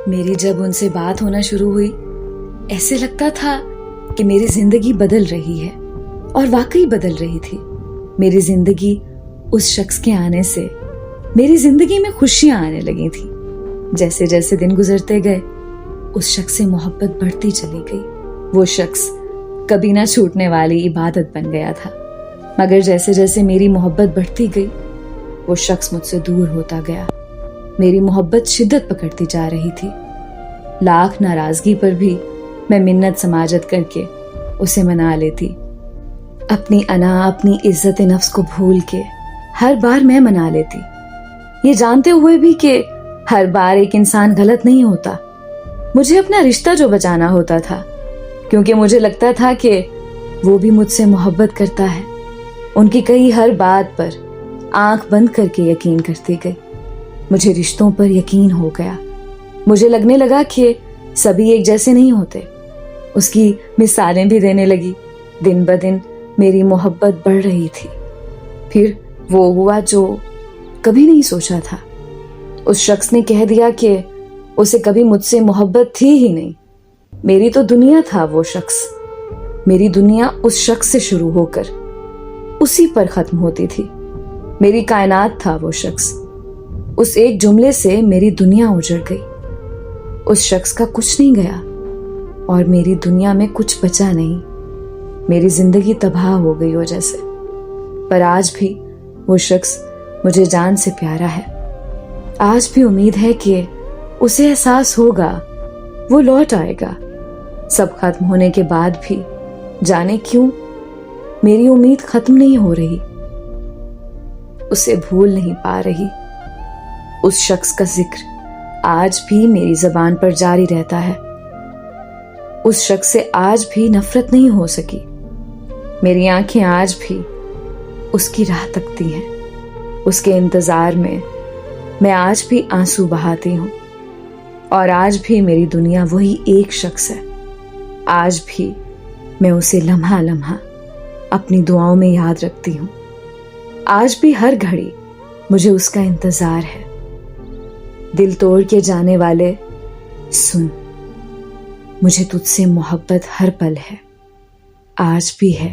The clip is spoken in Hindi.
मेरी जब उनसे बात होना शुरू हुई, ऐसे लगता था कि मेरी जिंदगी बदल रही है, और वाकई बदल रही थी। मेरी जिंदगी उस शख्स के आने से मेरी जिंदगी में खुशियां आने लगी थी। जैसे जैसे दिन गुजरते गए, उस शख्स से मोहब्बत बढ़ती चली गई। वो शख्स कभी ना छूटने वाली इबादत बन गया था। मगर जैसे जैसे मेरी मोहब्बत बढ़ती गई, वो शख्स मुझसे दूर होता गया। मेरी मोहब्बत शिद्दत पकड़ती जा रही थी। लाख नाराजगी पर भी मैं मिन्नत समाजत करके उसे मना लेती। अपनी अना, अपनी इज्जत नफ्स को भूल के हर बार मैं मना लेती, ये जानते हुए भी कि हर बार एक इंसान गलत नहीं होता। मुझे अपना रिश्ता जो बचाना होता था, क्योंकि मुझे लगता था कि वो भी मुझसे मोहब्बत करता है। उनकी कही हर बात पर आंख बंद करके यकीन करती गई। मुझे रिश्तों पर यकीन हो गया। मुझे लगने लगा कि सभी एक जैसे नहीं होते। उसकी मिसालें भी देने लगी। दिन ब दिन मेरी मोहब्बत बढ़ रही थी। फिर वो हुआ जो कभी नहीं सोचा था। उस शख्स ने कह दिया कि उसे कभी मुझसे मोहब्बत थी ही नहीं। मेरी तो दुनिया था वो शख्स। मेरी दुनिया उस शख्स से शुरू होकर उसी पर खत्म होती थी। मेरी कायनात था वो शख्स। उस एक जुमले से मेरी दुनिया उजड़ गई। उस शख्स का कुछ नहीं गया और मेरी दुनिया में कुछ बचा नहीं। मेरी जिंदगी तबाह हो गई हो जैसे। पर आज भी वो शख्स मुझे जान से प्यारा है। आज भी उम्मीद है कि उसे एहसास होगा, वो लौट आएगा। सब खत्म होने के बाद भी जाने क्यों मेरी उम्मीद खत्म नहीं हो रही। उसे भूल नहीं पा रही। उस शख्स का जिक्र आज भी मेरी जबान पर जारी रहता है। उस शख्स से आज भी नफरत नहीं हो सकी। मेरी आंखें आज भी उसकी राह तकती हैं। उसके इंतजार में मैं आज भी आंसू बहाती हूँ। और आज भी मेरी दुनिया वही एक शख्स है। आज भी मैं उसे लम्हा लम्हा अपनी दुआओं में याद रखती हूँ। आज भी हर घड़ी मुझे उसका इंतजार है। दिल तोड़ के जाने वाले सुन, मुझे तुझसे मोहब्बत हर पल है, आज भी है।